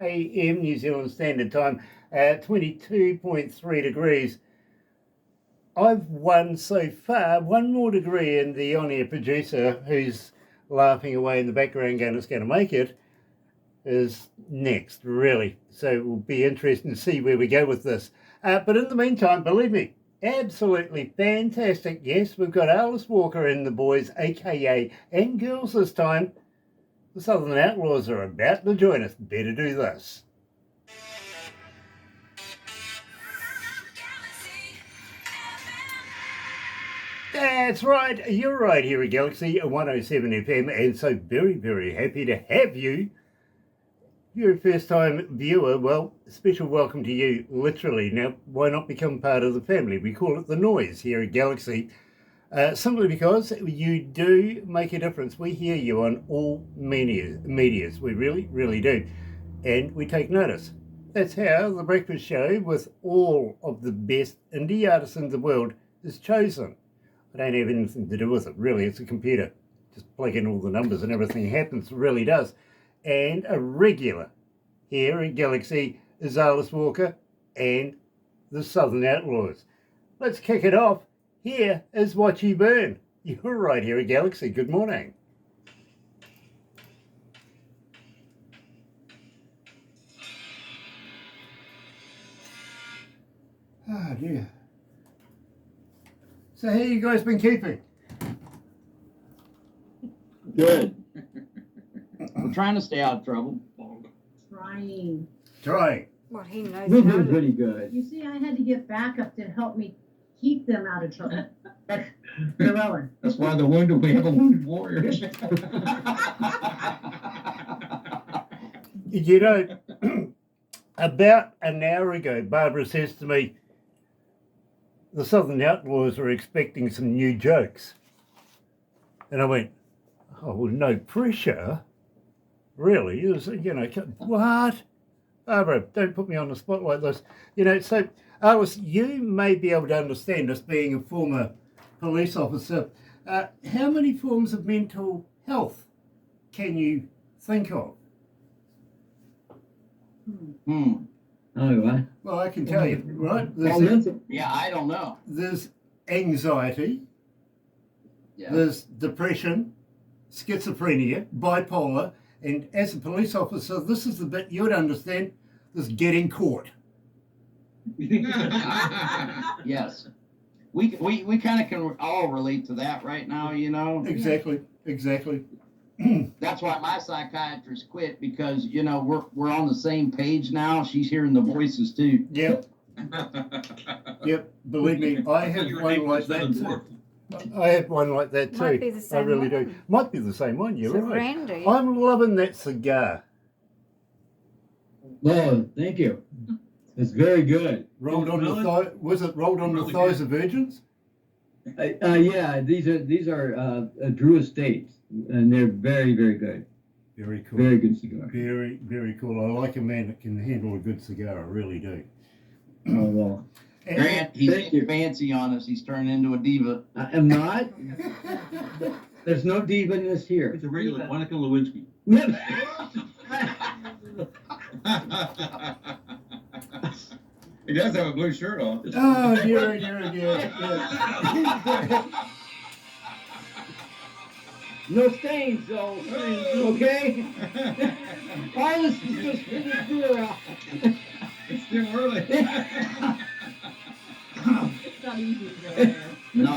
a.m. New Zealand Standard Time, 22.3 degrees. I've won so far one more degree, and the on-air producer, who's laughing away in the background going, it's going to make it, is next, really. So it will be interesting to see where we go with this. But in the meantime, believe me, absolutely fantastic. Yes, we've got Alice Walker and the boys, aka and girls this time. The Southern Outlaws are about to join us. Better do this. That's right, you're right here at Galaxy 107 FM, and so very, very happy to have you. If you're a first-time viewer, well, special welcome to you, literally. Now, why not become part of the family? We call it the noise here at Galaxy, simply because you do make a difference. We hear you on all medias. We really, really do, and we take notice. That's how the breakfast show with all of the best indie artists in the world is chosen. I don't have anything to do with it, really. It's a computer. Just plug in all the numbers and everything happens. It really does. And a regular here at Galaxy is Alice Walker and the Southern Outlaws. Let's kick it off. Here is Watch You Burn. You're right here at Galaxy. Good morning. Oh, dear. So how you guys been keeping? Good. We're trying to stay out of trouble. Trying. Well, he knows We're how doing to. pretty good. You see, I had to get backup to help me keep them out of trouble. They're rolling. That's why we have a wounded warrior. You know, about an hour ago, Barbara says to me, the Southern Outlaws are expecting some new jokes. And I went, oh, well, no pressure. Really? It was, what? Barbara, don't put me on the spot like this. So, Alice, you may be able to understand this being a former police officer. How many forms of mental health can you think of? Oh, what? Well, I can tell you, right? Yeah, I don't know. There's anxiety, Yeah. there's depression, schizophrenia, bipolar, and as a police officer, this is the bit you'd understand, there's getting caught. Yes. We kind of can all relate to that right now, Exactly. That's why my psychiatrist quit, because, we're on the same page now. She's hearing the voices too. Yep. Believe me, I have one like that too. I have one like that too. Might be the same I really do. one. Might be the same one, you're So right. Randy. I'm loving that cigar. Oh, thank you. It's very good. Rolled on the thigh, was it rolled on the thighs of virgins? Yeah, these are Drew Estates, and they're very, very good. Very cool. Very good cigar. Very, very cool. I like a man that can handle a good cigar. I really do. Oh, well, Grant, he's Thank you. fancy on us. He's turning into a diva. I am not. There's no diva-ness here. It's a regular Monica Lewinsky. He does have a blue shirt on. Oh, dear. No stains, though. Okay? Arliss is just finished beer out. It's still early. It's not easy to go there. No,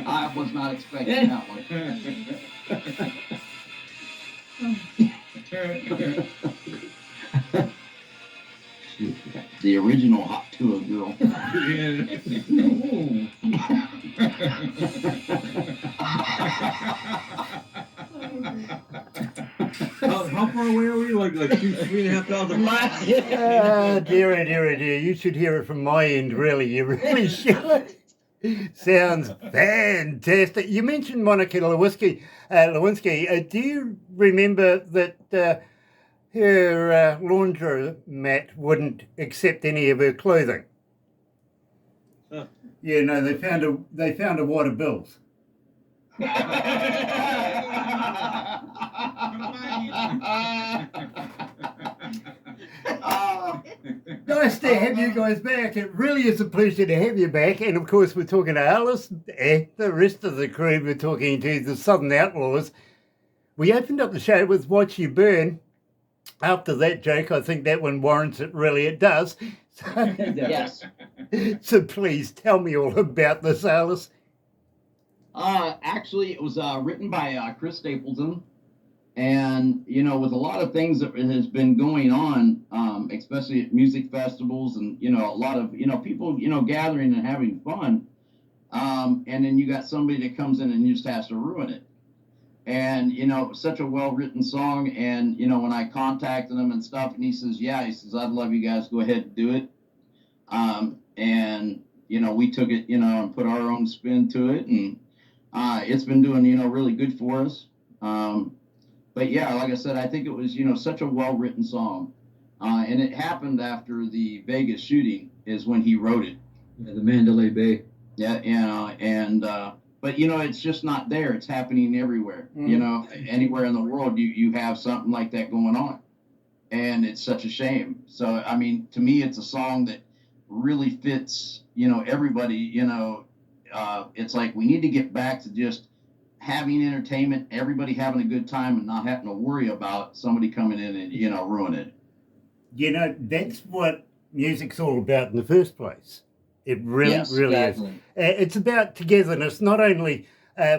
I was not expecting that one. The original Hot Tour girl. How far away are we? Like 3,500 miles? Dear. You should hear it from my end, really. You really should. Sounds fantastic. You mentioned Monica Lewinsky. Do you remember that her laundromat wouldn't accept any of her clothing? Huh. Yeah, no, they found a wad of bills. Nice to have you guys back. It really is a pleasure to have you back. And of course, we're talking to Alice and the rest of the crew. We're talking to the Southern Outlaws. We opened up the show with Watch You Burn. After that joke, I think that one warrants it, really, it does. So, Yes. so please tell me all about this, Alice. Actually, it was written by Chris Stapleton. And, you know, with a lot of things that has been going on, especially at music festivals and, you know, a lot of, you know, people, you know, gathering and having fun. And then you got somebody that comes in and just has to ruin it. And, you know, it was such a well-written song. And, you know, when I contacted him and stuff, and he says, yeah, he says, I'd love you guys to go ahead and do it. And, you know, we took it, you know, and put our own spin to it. And it's been doing, you know, really good for us. But yeah, like I said, I think it was, you know, such a well-written song. And it happened after the Vegas shooting is when he wrote it. Yeah, the Mandalay Bay. Yeah, you know, but you know, it's just not there. It's happening everywhere. You know, anywhere in the world, you have something like that going on. And it's such a shame. So, I mean, to me, it's a song that really fits, you know, everybody, you know, it's like we need to get back to just having entertainment, everybody having a good time and not having to worry about somebody coming in and, you know, ruin it. You know, that's what music's all about in the first place. It really, Yes, really exactly. is. It's about togetherness, not only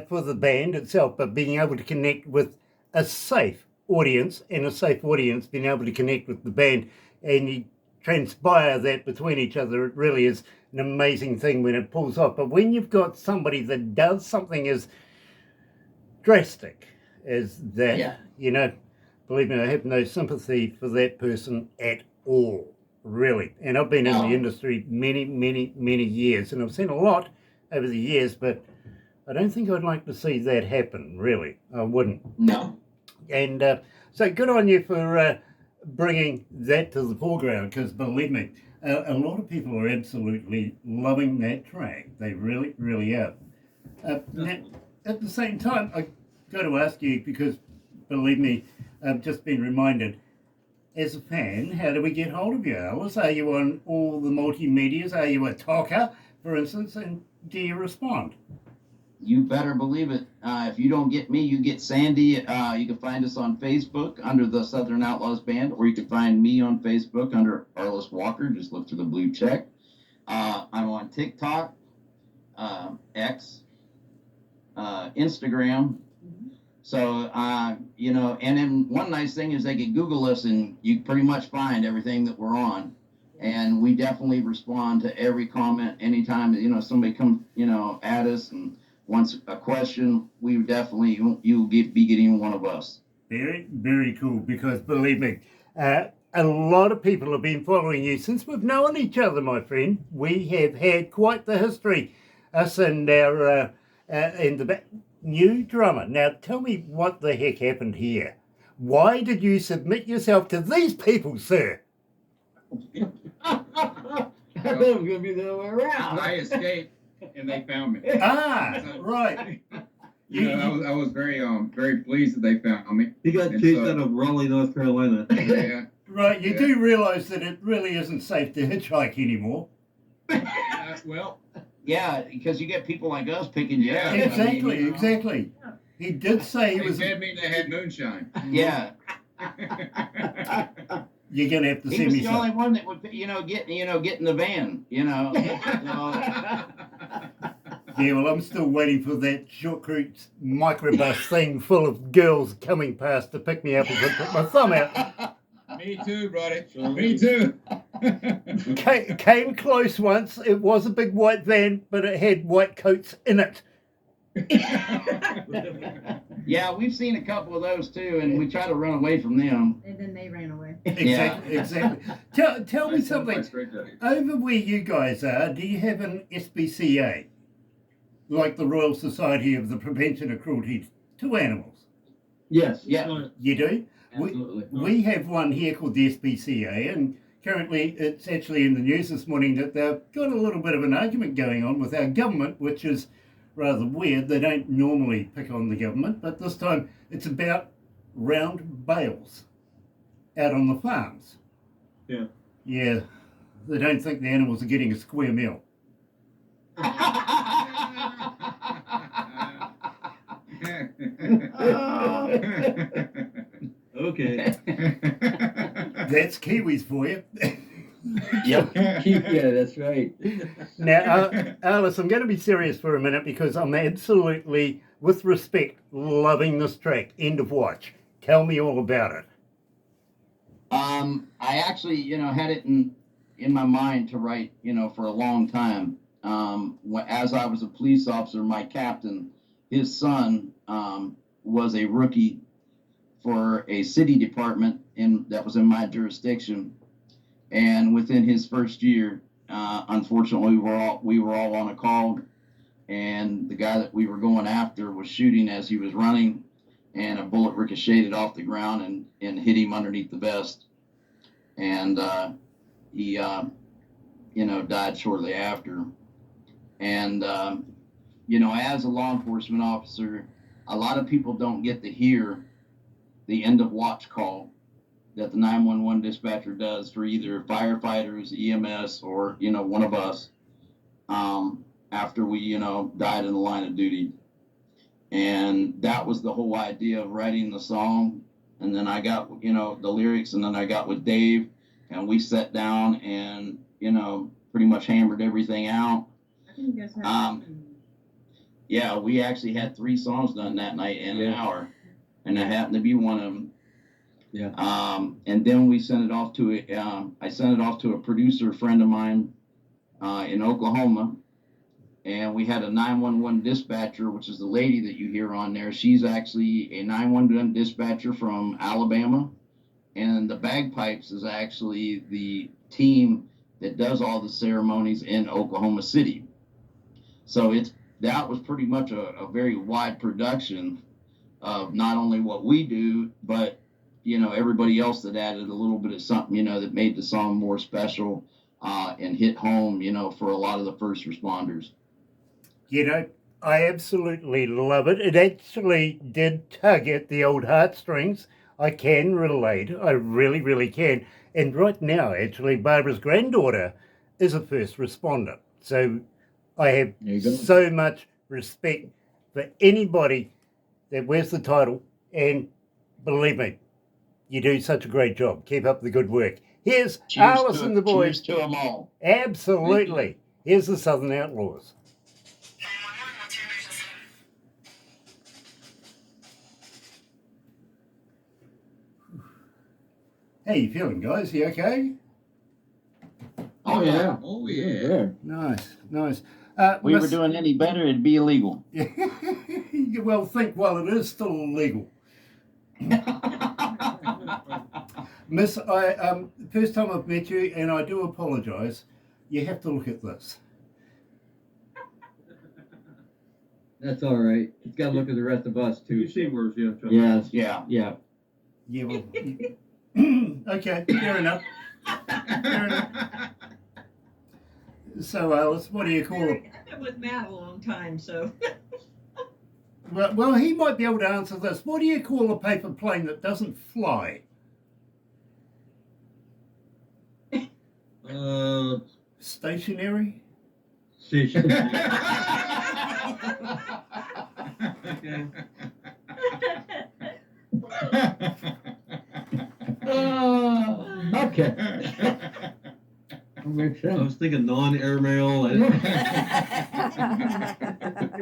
for the band itself, but being able to connect with a safe audience, and a safe audience being able to connect with the band, and you transpire that between each other. It really is an amazing thing when it pulls off. But when you've got somebody that does something as drastic as that, Yeah. you know, believe me, I have no sympathy for that person at all, really. And I've been in No. the industry many, many, many years, and I've seen a lot over the years, but I don't think I'd like to see that happen, really. I wouldn't. No. And so good on you for bringing that to the foreground, because believe me, a lot of people are absolutely loving that track. They really, really are. Now, at the same time, I got to ask you, because believe me, I've just been reminded, as a fan, how do we get hold of you, Alice? Are you on all the multimedias? Are you a talker, for instance, and do you respond? You better believe it. If you don't get me, you get Sandy. You can find us on Facebook under the Southern Outlaws Band, or you can find me on Facebook under Arliss Walker. Just look for the blue check. I'm on TikTok, X, Instagram. So, you know, and then one nice thing is they can Google us and you pretty much find everything that we're on. And we definitely respond to every comment anytime, you know, somebody comes, you know, at us and wants a question, we definitely, you'll be getting one of us. Very, very cool, because believe me, a lot of people have been following you since we've known each other, my friend. We have had quite the history, us and our, and the new drummer. Now, tell me what the heck happened here. Why did you submit yourself to these people, sir? I thought it was going to be the other way around. I escaped and they found me. Ah, right. You know, I was very pleased that they found me. He got And chased so- out of Raleigh, North Carolina. Yeah. Right, you do realise that it really isn't safe to hitchhike anymore. Well, Yeah, because you get people like us picking you up. Exactly, I mean, exactly. He did say he they was. fed me. They had moonshine. Yeah. You're gonna have to He send was me the some. only one that would, get in the van, you know. Yeah, well, I'm still waiting for that shortcrete microbus thing full of girls coming past to pick me up and put my thumb out. Me too, brother. Me too. Came close once. It was a big white van, but it had white coats in it. Yeah, we've seen a couple of those too, and we try to run away from them. And then they ran away. Exactly, exactly. Tell me something. Over where you guys are, do you have an SPCA? Like the Royal Society of the Prevention of Cruelty to Animals? Yes. Yeah. You do? Absolutely. We have one here called the SPCA, and currently it's actually in the news this morning that they've got a little bit of an argument going on with our government, which is rather weird. They don't normally pick on the government, but this time it's about round bales out on the farms. Yeah. Yeah, They don't think the animals are getting a square meal. Okay. That's Kiwis for you. Yep. Yeah, that's right. Now, Alice, I'm going to be serious for a minute because I'm absolutely, with respect, loving this track, End of Watch. Tell me all about it. I actually, had it in my mind to write, for a long time. As I was a police officer, my captain, his son, was a rookie for a city department that was in my jurisdiction. And within his first year, unfortunately, we were all on a call, and the guy that we were going after was shooting as he was running, and a bullet ricocheted off the ground and hit him underneath the vest, and he died shortly after. And as a law enforcement officer, a lot of people don't get to hear the end of watch call that the 911 dispatcher does for either firefighters, EMS, or one of us after we died in the line of duty. And that was the whole idea of writing the song. And then I got the lyrics, and then I got with Dave, and we sat down and pretty much hammered everything out. I think you guys have Yeah, we actually had 3 songs done that night in an hour, and that happened to be one of them. Yeah. And then we sent it off to I sent it off to a producer friend of mine in Oklahoma, and we had a 911 dispatcher, which is the lady that you hear on there. She's actually a 911 dispatcher from Alabama, and the bagpipes is actually the team that does all the ceremonies in Oklahoma City. So that was pretty much a very wide production of not only what we do, but everybody else that added a little bit of something, that made the song more special and hit home, for a lot of the first responders. I absolutely love it. It actually did tug at the old heartstrings. I can relate. I really, really can. And right now, actually, Barbara's granddaughter is a first responder. So I have so much respect for anybody that wears the title. And believe me, you do such a great job. Keep up the good work. Here's Alice and the boys. Cheers to them all. Absolutely. Here's the Southern Outlaws. How you feeling, guys? You okay? Oh, yeah. Oh, yeah. Nice, nice. If we were doing any better, it'd be illegal. Well, think while it is still illegal. Miss, first time I've met you, and I do apologise. You have to look at this. That's all right. It's got to look at the rest of us too. You see worse, yeah. Yes. Yeah. Yeah. Yeah, well, okay, fair enough. Fair enough. So, Alice, what do you call it? I've been with Matt a long time, so. Well, he might be able to answer this. What do you call a paper plane that doesn't fly? Stationary? Station. Okay. Makes I sense. was thinking non-airmail.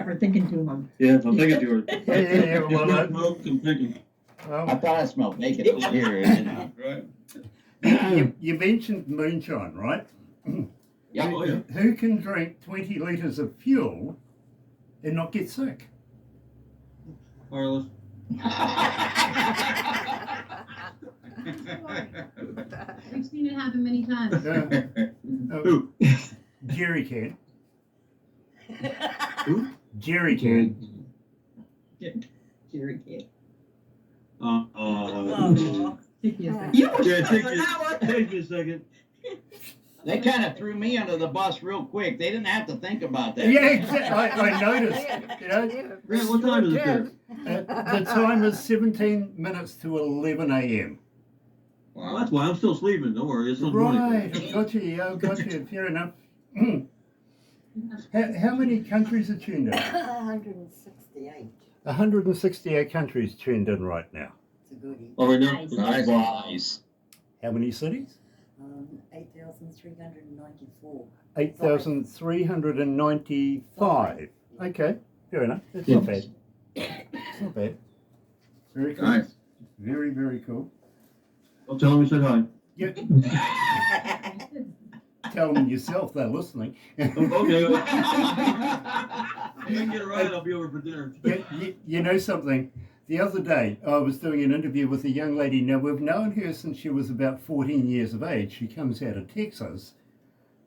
We're thinking too much. Yeah, I'm thinking to her. Yeah, well, I'm thinking. I well, thought I smelled bacon over here. Right. you mentioned moonshine, right? Yeah. Oh, yeah. Who can drink 20 litres of fuel and not get sick? Wireless. We've seen it happen many times. Who? Jerry can. Who? Jerry can. Jerry kid. Take me a second. You were Yeah, saying that one. take me a second. They kind of threw me under the bus real quick. They didn't have to think about that. Yeah, exactly. I noticed. You know, Grant, what time is it there? the time is 17 minutes to 11 a.m. Well, that's why I'm still sleeping. Don't worry. It's still morning. Right, I've got you. Yeah, I've got you. Fair enough. How many countries are tuned in? 168. 168 countries tuned in right now. It's a goodie. Oh, right now? Nice. Nice. How many cities? 8,394. 8,395. Okay, fair enough. That's not bad. It's not bad. Very cool. Nice. Very, very cool. I'll tell them we said hi. Yeah, tell them yourself they're listening. Okay. When I get it right, I'll be over for dinner. You know something? The other day, I was doing an interview with a young lady. Now, we've known her since she was about 14 years of age. She comes out of Texas,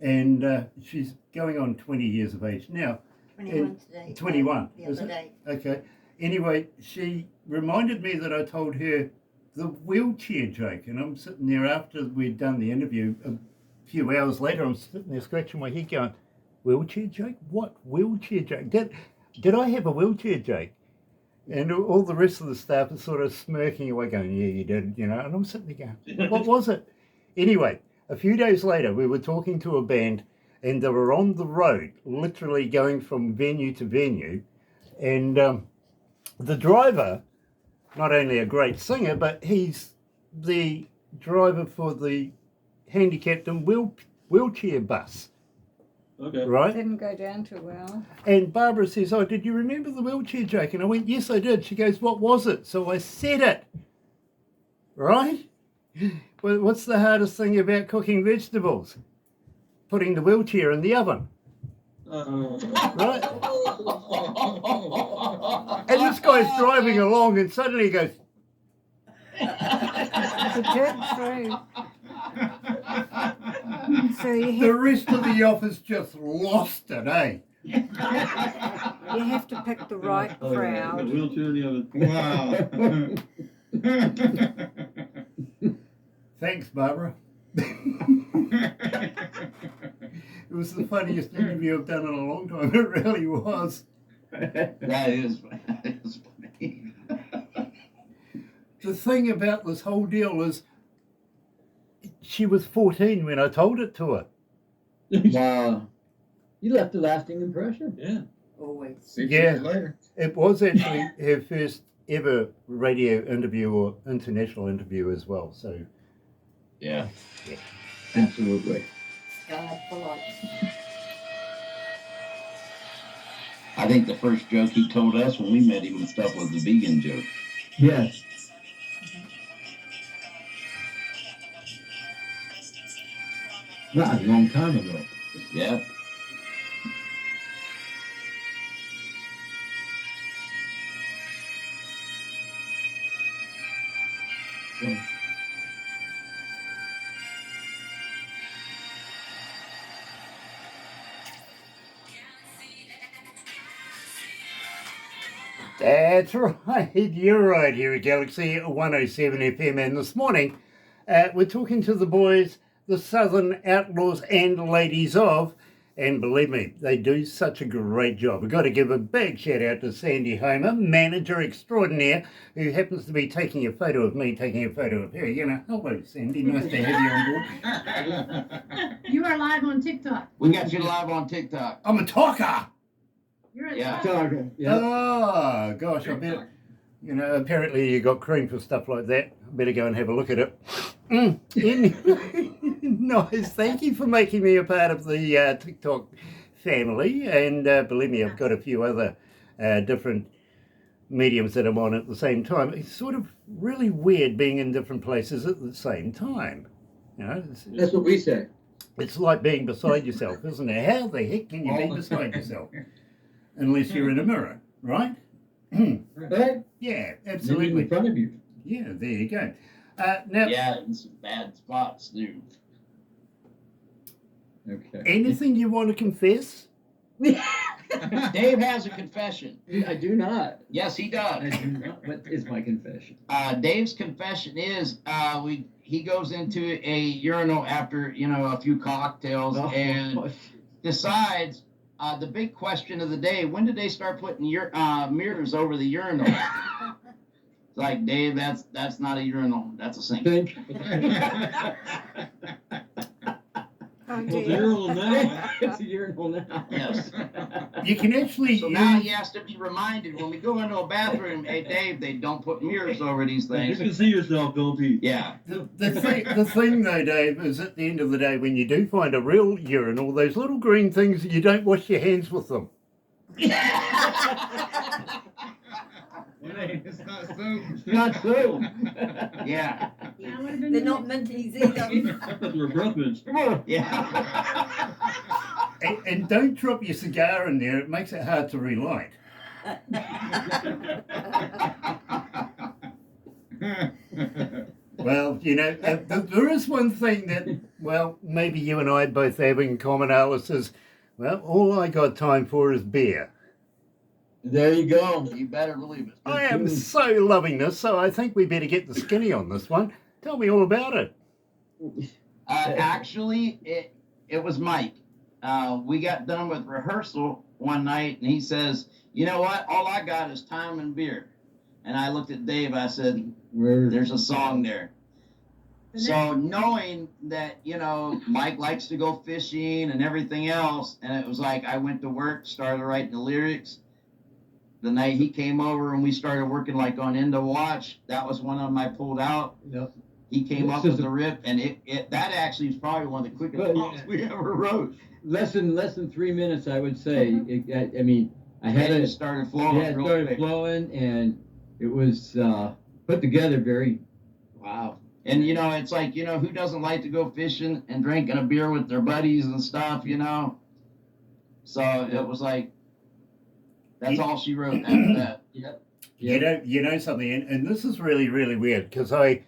and she's going on 20 years of age now. 21 today. 21, The is other it? day. Okay. Anyway, she reminded me that I told her the wheelchair joke, and I'm sitting there after we'd done the interview. A few hours later, I'm sitting there scratching my head, going, "Wheelchair joke? What wheelchair joke? Did I have a wheelchair joke?" And all the rest of the staff are sort of smirking away, going, "Yeah, you did," you know. And I'm sitting there going, "What was it?" Anyway, a few days later, we were talking to a band, and they were on the road, literally going from venue to venue, and the driver, not only a great singer, but he's the driver for the handicapped and wheelchair bus, Okay. right? Didn't go down too well. And Barbara says, "Oh, did you remember the wheelchair joke?" And I went, "Yes, I did." She goes, "What was it?" So I said it, right? Well, what's the hardest thing about cooking vegetables? Putting the wheelchair in the oven, right? And this guy's driving along, and suddenly he goes, It's a jerk through. So the rest of the office just lost it, eh? you have to pick the right The crowd. wheelchair in the oven. Wow. Thanks, Barbara. It was the funniest interview I've done in a long time. It really was. That is funny. The thing about this whole deal is she was 14 when I told it to her. Wow. You left a lasting impression. Yeah. Always. 6 Yeah. years later. It was actually her first ever radio interview or international interview as well. So, Yeah. Absolutely. Scarred for life. I think the first joke he told us when we met him and stuff was the vegan joke. Yes. That was a long time ago. Yeah. that's right. You're right here at Galaxy 107 FM. And this morning, we're talking to the boys, the Southern Outlaws and Ladies of, and believe me, they do such a great job. We've got to give a big shout out to Sandy Homer, manager extraordinaire, who happens to be taking a photo of me, taking a photo of her. You know, hello, Sandy. Nice to have you on board. You are live on TikTok. We got you live on TikTok. I'm a talker. You're a Yeah. Target. Yeah. Oh, gosh, I better, you know, apparently you got cream for stuff like that. I better go and have a look at it. Nice. Thank you for making me a part of the TikTok family. And believe me, I've got a few other different mediums that I'm on at the same time. It's sort of really weird being in different places at the same time. You know, That's what we say. it's like being beside yourself, isn't it? How the heck can you be beside yourself? Unless you're in a mirror, right? Right? Yeah, Maybe in absolutely. front of you. Yeah, there you go. Now, Yeah, and some bad spots too. Okay. anything you want to confess? Dave has a confession. I do not. Yes, he I does. do not. What is my confession? Dave's confession is he goes into a urinal after a few cocktails and decides the big question of the day: when did they start putting mirrors over the urinal? It's like, Dave, that's not a urinal. That's a sink. Think. Oh Well, dear. urinal now. It's a urinal now. Yes. You can actually So now use. he has to be reminded when we go into a bathroom, hey, Dave, they don't put mirrors over these You things. can see yourself, don't pee. Yeah. The thing though, Dave, is at the end of the day, when you do find a real urinal, those little green things, you don't wash your hands with them. It's not soap. It's not so. Yeah. Yeah, would have been They're not minties either. That's where breath mints. Come on. Yeah. And don't drop your cigar in there, it makes it hard to relight. Well, you know, there is one thing that, well, maybe you and I both have in common, Alice, is, well, all I got time for is beer. There you go. You better believe it. I am so loving this, so I think we better get the skinny on this one. Tell me all about it. Actually, it was Mike. We got done with rehearsal one night, and he says, "You know what? All I got is time and beer." And I looked at Dave. I said, "There's a song there." So knowing that, you know, Mike likes to go fishing and everything else, and it was like I went to work, started writing the lyrics. The night he came over and we started working like on End of Watch, that was one of them I pulled out. Yep. He came This up is with a- the riff, and that actually is probably one of the quickest Well, songs yeah. we ever wrote. Less than 3 minutes, I would say. I mean, I had And it. it started flowing Yeah, it real started quick. flowing, and it was put together very. Wow. And you know, it's like, you know, who doesn't like to go fishing and drinking a beer with their buddies and stuff, you know? So it was like, that's all she wrote after that. Yep. You know something, and this is really, really weird, because I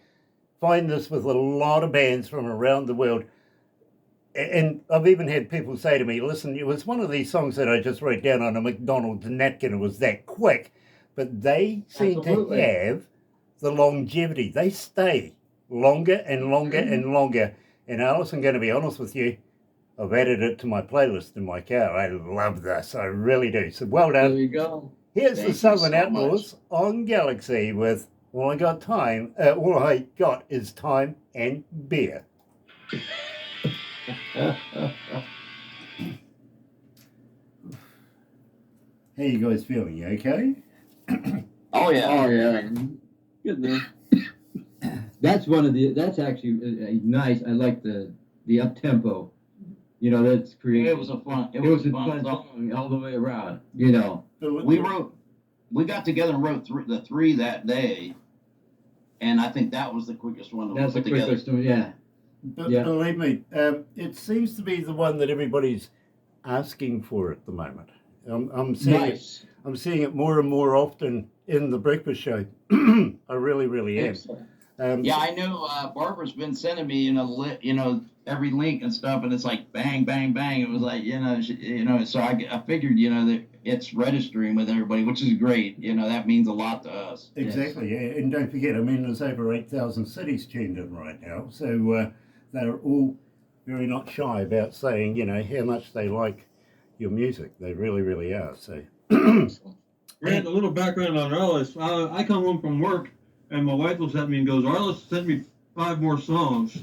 find this with a lot of bands from around the world. And I've even had people say to me, listen, it was one of these songs that I just wrote down on a McDonald's napkin. It was that quick. But they seem Absolutely. to have the longevity. They stay longer and longer and longer. And Alice, I'm going to be honest with you, I've added it to my playlist in my car. I love this. I really do. So well There done. you go. Here's Thank the you Southern so Outlaws on Galaxy with All I Got Time. All I Got Is Time and Beer. How you guys feeling? You okay? Oh, yeah. Oh yeah. Good there. That's one of the. That's actually nice. I like the up tempo. You know, that's creative. It was a fun, It was a fun fun song. song all the way around. You know. We got together and wrote the three that day. And I think that was the quickest one to That's the put together. quickest one. Yeah. But Yeah. believe me, it seems to be the one that everybody's asking for at the moment. I'm seeing Nice. I'm seeing it more and more often in the breakfast show. I really, really am. Excellent. Yeah, I know. Barbara's been sending me, you know, every link and stuff, and it's like bang, bang, bang. It was like, you know. So I figured, you know, that it's registering with everybody, which is great. You know, that means a lot to us. Exactly, yeah. And don't forget, I mean, there's over 8,000 cities tuned in right now, so they're all very not shy about saying, you know, how much they like your music. They really, really are. So. Grant, a little background on Arliss. I come home from work, and my wife looks at me and goes, "Arliss sent me 5 more songs."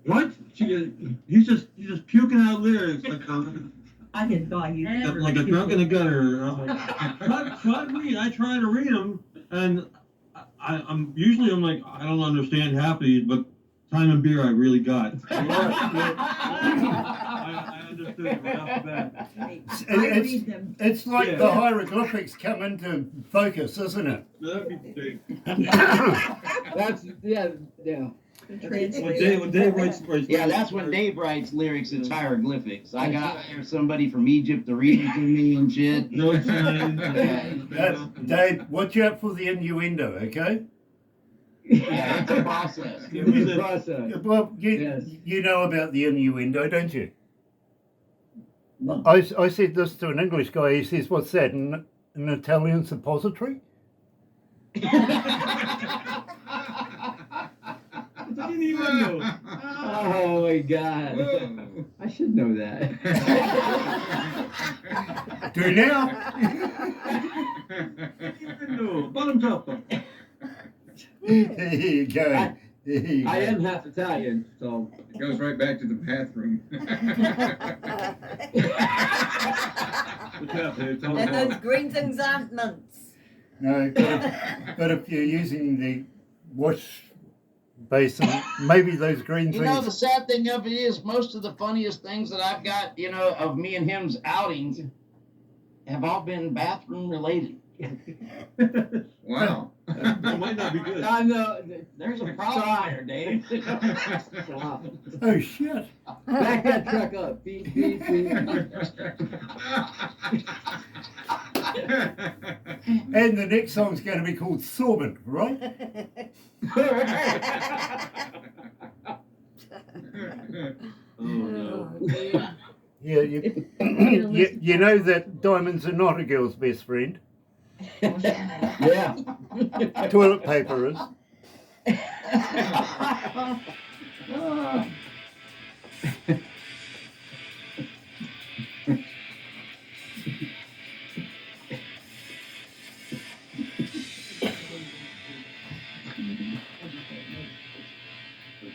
What? He's just puking out lyrics I can buy you. like a drunk in a gutter. I'm like, try to read. I try to read them, and I'm usually like, I don't understand half of these, but time and beer I really got. I understood it right off the bat. I read them. It's like Yeah. the hieroglyphics come into focus, isn't it? That'd be big. That's yeah. The When translator. Dave writes Yeah, that's when Dave writes lyrics. It's hieroglyphics. I got to hire somebody from Egypt to read it to me and shit. no signs. Dave, watch out for the innuendo, okay? Yeah, it's a process. It was a process. Well, Yes. you know about the innuendo, don't you? I said this to an English guy. He says, "What's that? An Italian suppository?" I didn't even know. Oh my God. Whoa. I should know that. Do now. I didn't even know. Bottoms up. There you go. There you I go. am half Italian, so. It goes right back to the bathroom. What's up, hey? Tell me And how. those green things aren't mints. No, but if you're using the wash basin, maybe those green You know, the things. sad thing of it is, most of the funniest things that I've got, you know, of me and him's outings have all been bathroom related. Wow. It might not be good. I know. There's a problem there, Dave. Stop. Oh shit! Back that truck up. Beep, beep, beep. And the next song's going to be called Sorbent, right? Oh no. Yeah, you know that diamonds are not a girl's best friend. Yeah. Toilet paper is.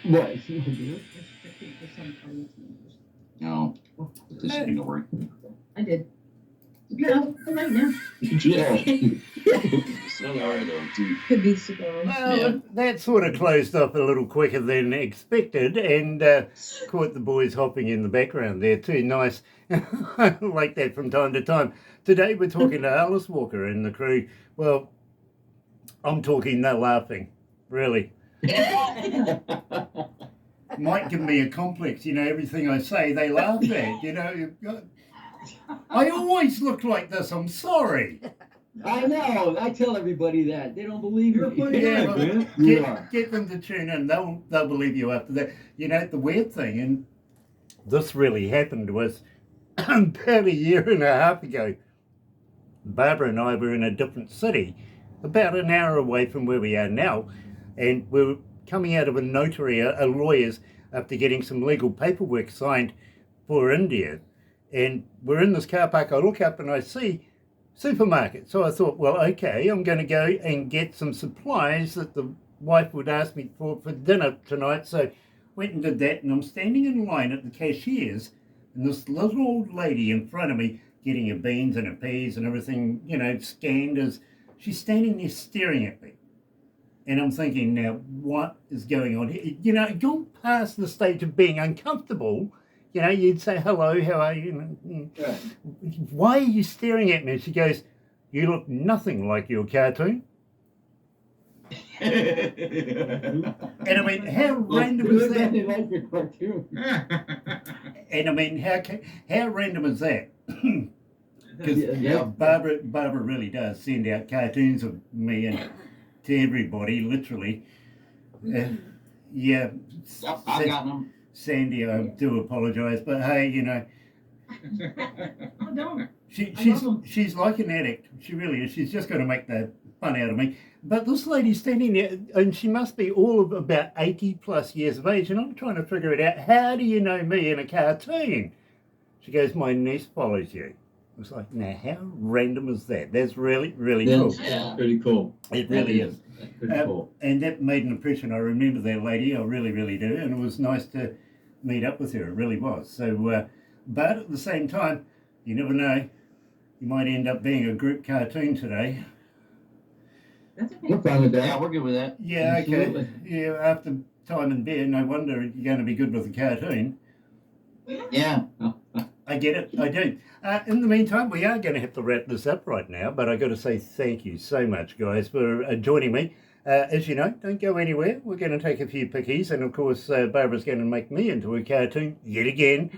What? No, this ain't gonna work. I did. No, right now. Yeah. Could be cigars. Well, Yeah. that sort of closed up a little quicker than expected, and caught the boys hopping in the background there too. Nice, I like that from time to time. Today we're talking to Alice Walker and the crew. Well, I'm talking, they're laughing, really. Might give me a complex, you know. Everything I say, they laugh at. You know, I always look like this. I'm sorry. I know. I tell everybody that. They don't believe You're me. pretty Yeah, good, well, man. You are. get them to tune in. They'll believe you after that. You know, the weird thing, and this really happened, was about a year and a half ago. Barbara and I were in a different city, about an hour away from where we are now, and we were coming out of a notary, a lawyer's, after getting some legal paperwork signed for India. And we're in this car park. I look up and I see supermarket. So I thought, well, okay, I'm going to go and get some supplies that the wife would ask me for dinner tonight. So went and did that, and I'm standing in line at the cashier's, and this little old lady in front of me getting her beans and her peas and everything, you know, scanned, as she's standing there staring at me. And I'm thinking, now, what is going on here? You know, gone past the stage of being uncomfortable. You know, you'd say, hello, how are you? Right. Why are you staring at me? She goes, you look nothing like your cartoon. And I mean, how random is that? They like your cartoon. And I mean, how random is that? Because Yeah. Barbara really does send out cartoons of me and to everybody, literally. Yeah. Yep, I've got them. Sandy, I do apologise, but hey, you know, Oh, don't. she's like an addict. She really is. She's just going to make the fun out of me. But this lady's standing there, and she must be all of about 80 plus years of age, and I'm trying to figure it out. How do you know me in a cartoon? She goes, my niece follows you. I was like, now, how random is that? That's really, really cool. That's pretty cool. It really is. That's pretty cool. And that made an impression. I remember that lady. I really, really do. And it was nice to meet up with her. It really was. So, but at the same time, you never know. You might end up being a group cartoon today. That's okay. We're fine with Yeah, that. we're good with that. Yeah, okay. Absolutely. Yeah, after time in bed, no wonder you're going to be good with a cartoon. Yeah. I get it. I do. In the meantime, we are going to have to wrap this up right now, but I got to say thank you so much, guys, for joining me. As you know, don't go anywhere. We're going to take a few pickies, and of course, Barbara's going to make me into a cartoon yet again.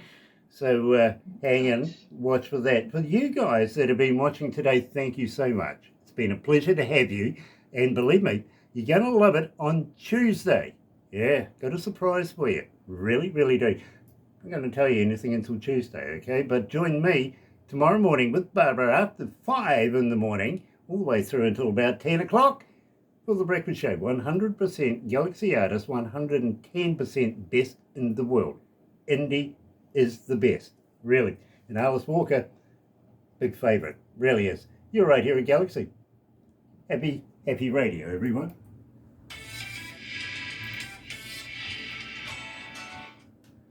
So hang in, watch for that. For you guys that have been watching today, thank you so much. It's been a pleasure to have you, and believe me, you're going to love it on Tuesday. Yeah, got a surprise for you. Really, really do. I'm going to tell you anything until Tuesday, okay? But join me tomorrow morning with Barbara after 5 in the morning, all the way through until about 10 o'clock for The Breakfast Show. 100% Galaxy artist, 110% best in the world. Indie is the best, really. And Alice Walker, big favourite, really is. You're right here at Galaxy. Happy radio, everyone.